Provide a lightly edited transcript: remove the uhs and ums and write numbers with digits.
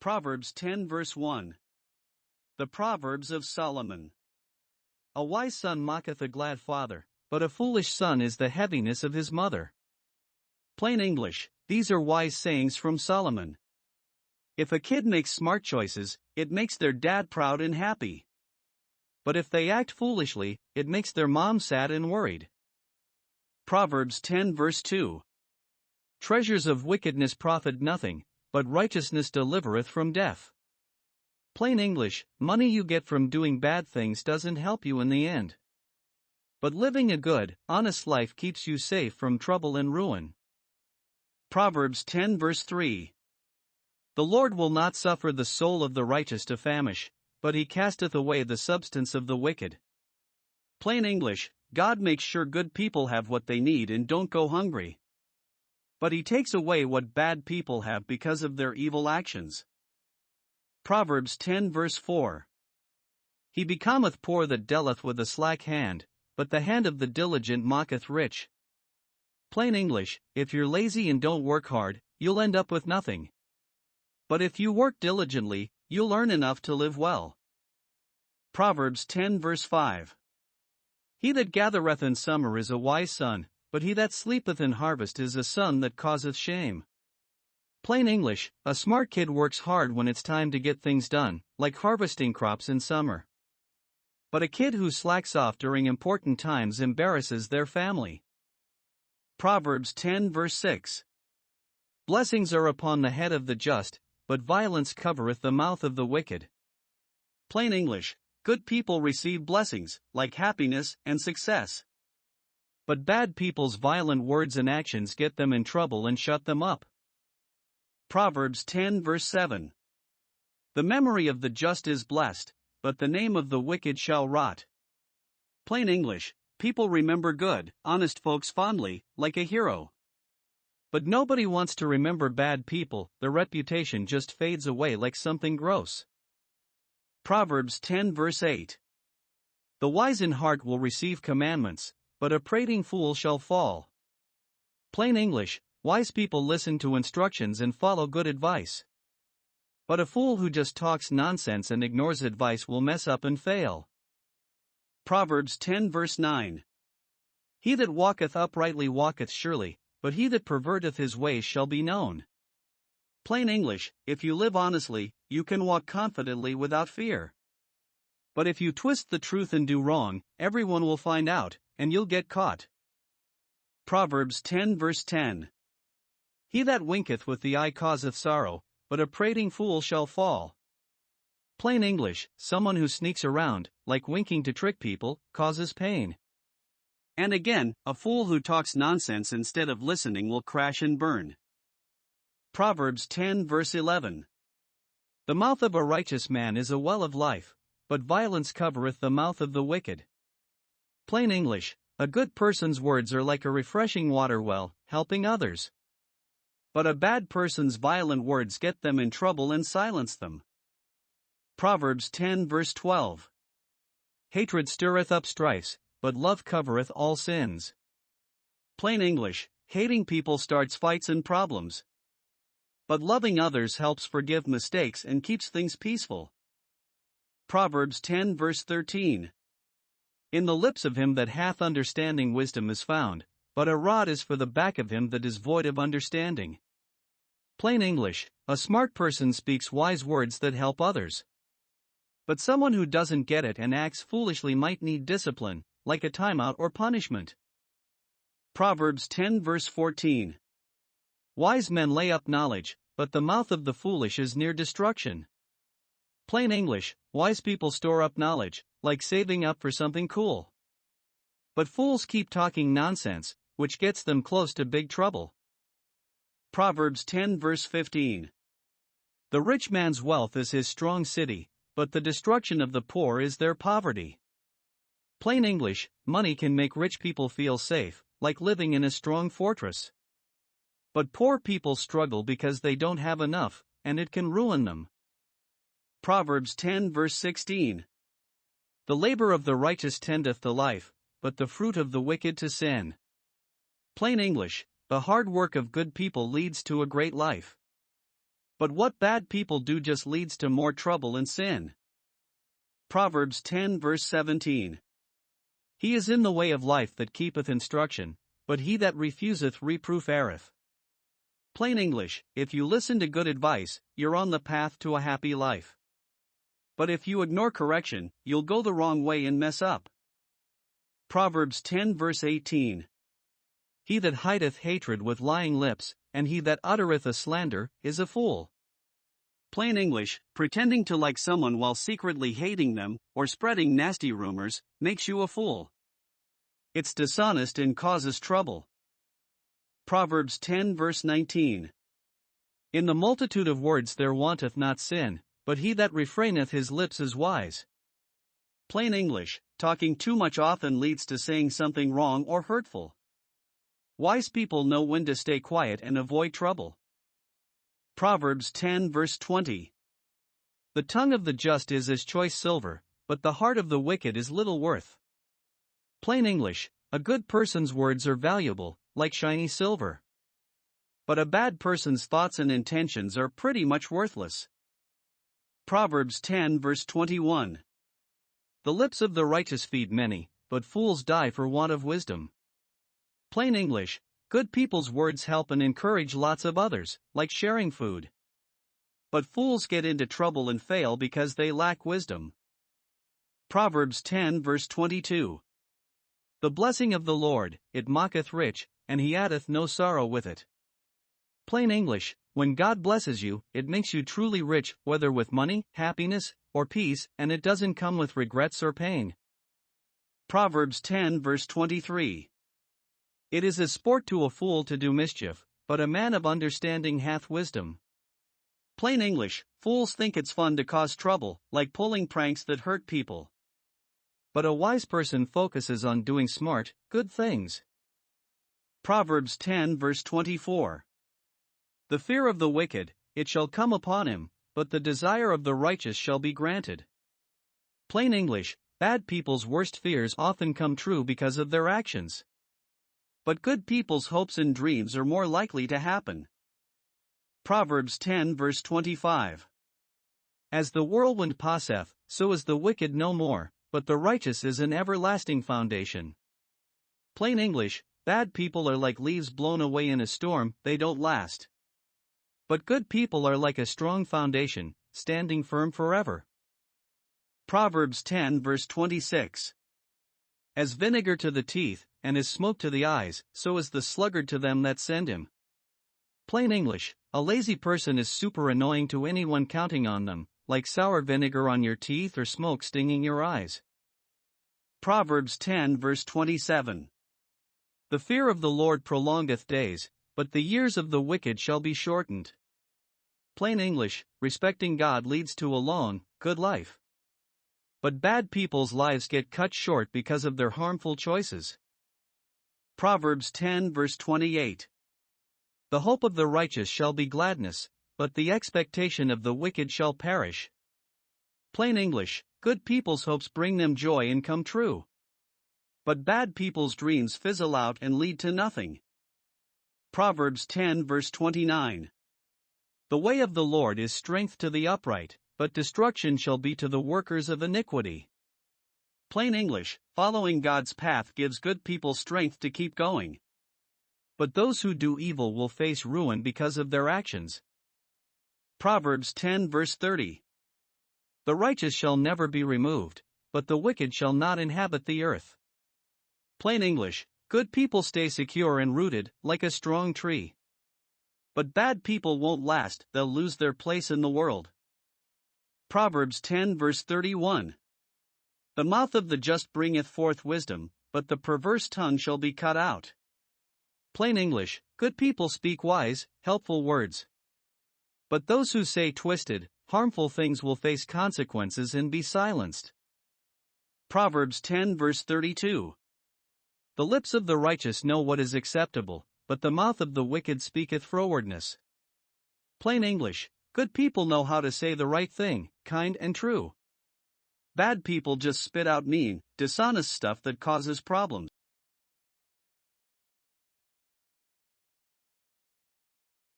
Proverbs 10 verse 1. The Proverbs of Solomon. A wise son mocketh a glad father, but a foolish son is the heaviness of his mother. Plain English, these are wise sayings from Solomon. If a kid makes smart choices, it makes their dad proud and happy. But if they act foolishly, it makes their mom sad and worried. Proverbs 10 verse 2. Treasures of wickedness profit nothing, but righteousness delivereth from death. Plain English, money you get from doing bad things doesn't help you in the end. But living a good, honest life keeps you safe from trouble and ruin. Proverbs 10 verse 3. The Lord will not suffer the soul of the righteous to famish, but he casteth away the substance of the wicked. Plain English, God makes sure good people have what they need and don't go hungry. But he takes away what bad people have because of their evil actions. Proverbs 10 verse 4. He becometh poor that dealeth with a slack hand, but the hand of the diligent mocketh rich. Plain English, if you're lazy and don't work hard, you'll end up with nothing. But if you work diligently, you'll earn enough to live well. Proverbs 10 verse 5. He that gathereth in summer is a wise son, but he that sleepeth in harvest is a son that causeth shame. Plain English, a smart kid works hard when it's time to get things done, like harvesting crops in summer. But a kid who slacks off during important times embarrasses their family. Proverbs 10 verse 6. Blessings are upon the head of the just, but violence covereth the mouth of the wicked. Plain English, good people receive blessings, like happiness and success. But bad people's violent words and actions get them in trouble and shut them up. Proverbs 10 verse 7. The memory of the just is blessed, but the name of the wicked shall rot. Plain English, people remember good, honest folks fondly, like a hero. But nobody wants to remember bad people, their reputation just fades away like something gross. Proverbs 10 verse 8. The wise in heart will receive commandments, but a prating fool shall fall. Plain English, wise people listen to instructions and follow good advice. But a fool who just talks nonsense and ignores advice will mess up and fail. Proverbs 10 verse 9. He that walketh uprightly walketh surely, but he that perverteth his ways shall be known. Plain English, if you live honestly, you can walk confidently without fear. But if you twist the truth and do wrong, everyone will find out, and you'll get caught. Proverbs 10 verse 10. He that winketh with the eye causeth sorrow, but a prating fool shall fall. Plain English, someone who sneaks around, like winking to trick people, causes pain. And again, a fool who talks nonsense instead of listening will crash and burn. Proverbs 10 verse 11. The mouth of a righteous man is a well of life, but violence covereth the mouth of the wicked. Plain English, a good person's words are like a refreshing water well, helping others. But a bad person's violent words get them in trouble and silence them. Proverbs 10 verse 12. Hatred stirreth up strifes, but love covereth all sins. Plain English, hating people starts fights and problems. But loving others helps forgive mistakes and keeps things peaceful. Proverbs 10 verse 13. In the lips of him that hath understanding wisdom is found, but a rod is for the back of him that is void of understanding. Plain English, a smart person speaks wise words that help others. But someone who doesn't get it and acts foolishly might need discipline, like a timeout or punishment. Proverbs 10 verse 14. Wise men lay up knowledge, but the mouth of the foolish is near destruction. Plain English, wise people store up knowledge, like saving up for something cool. But fools keep talking nonsense, which gets them close to big trouble. Proverbs 10 verse 15. The rich man's wealth is his strong city, but the destruction of the poor is their poverty. Plain English, money can make rich people feel safe, like living in a strong fortress. But poor people struggle because they don't have enough, and it can ruin them. Proverbs 10 verse 16. The labor of the righteous tendeth to life, but the fruit of the wicked to sin. Plain English, the hard work of good people leads to a great life. But what bad people do just leads to more trouble and sin. Proverbs 10 verse 17. He is in the way of life that keepeth instruction, but he that refuseth reproof erreth. Plain English, if you listen to good advice, you're on the path to a happy life. But if you ignore correction, you'll go the wrong way and mess up. Proverbs 10 verse 18. He that hideth hatred with lying lips, and he that uttereth a slander, is a fool. Plain English, pretending to like someone while secretly hating them, or spreading nasty rumors, makes you a fool. It's dishonest and causes trouble. Proverbs 10 verse 19. In the multitude of words there wanteth not sin, but he that refraineth his lips is wise. Plain English, talking too much often leads to saying something wrong or hurtful. Wise people know when to stay quiet and avoid trouble. Proverbs 10 verse 20. The tongue of the just is as choice silver, but the heart of the wicked is little worth. Plain English, a good person's words are valuable, like shiny silver. But a bad person's thoughts and intentions are pretty much worthless. Proverbs 10 verse 21. The lips of the righteous feed many, but fools die for want of wisdom. Plain English, good people's words help and encourage lots of others, like sharing food. But fools get into trouble and fail because they lack wisdom. Proverbs 10 verse 22. The blessing of the Lord, it maketh rich, and he addeth no sorrow with it. Plain English, when God blesses you, it makes you truly rich, whether with money, happiness, or peace, and it doesn't come with regrets or pain. Proverbs 10 verse 23. It is a sport to a fool to do mischief, but a man of understanding hath wisdom. Plain English, fools think it's fun to cause trouble, like pulling pranks that hurt people. But a wise person focuses on doing smart, good things. Proverbs 10 verse 24. The fear of the wicked, it shall come upon him, but the desire of the righteous shall be granted. Plain English, bad people's worst fears often come true because of their actions. But good people's hopes and dreams are more likely to happen. Proverbs 10 verse 25. As the whirlwind passeth, so is the wicked no more, but the righteous is an everlasting foundation. Plain English, bad people are like leaves blown away in a storm, they don't last. But good people are like a strong foundation, standing firm forever. Proverbs 10 verse 26. As vinegar to the teeth, and as smoke to the eyes, so is the sluggard to them that send him. Plain English, a lazy person is super annoying to anyone counting on them, like sour vinegar on your teeth or smoke stinging your eyes. Proverbs 10 verse 27. The fear of the Lord prolongeth days, but the years of the wicked shall be shortened. Plain English, respecting God leads to a long, good life. But bad people's lives get cut short because of their harmful choices. Proverbs 10 verse 28. The hope of the righteous shall be gladness, but the expectation of the wicked shall perish. Plain English, good people's hopes bring them joy and come true. But bad people's dreams fizzle out and lead to nothing. Proverbs 10 verse 29. The way of the Lord is strength to the upright, but destruction shall be to the workers of iniquity. Plain English, following God's path gives good people strength to keep going. But those who do evil will face ruin because of their actions. Proverbs 10 verse 30. The righteous shall never be removed, but the wicked shall not inhabit the earth. Plain English, good people stay secure and rooted, like a strong tree. But bad people won't last, they'll lose their place in the world. Proverbs 10 verse 31. The mouth of the just bringeth forth wisdom, but the perverse tongue shall be cut out. Plain English, good people speak wise, helpful words. But those who say twisted, harmful things will face consequences and be silenced. Proverbs 10 verse 32. The lips of the righteous know what is acceptable, but the mouth of the wicked speaketh frowardness. Plain English, good people know how to say the right thing, kind and true. Bad people just spit out mean, dishonest stuff that causes problems.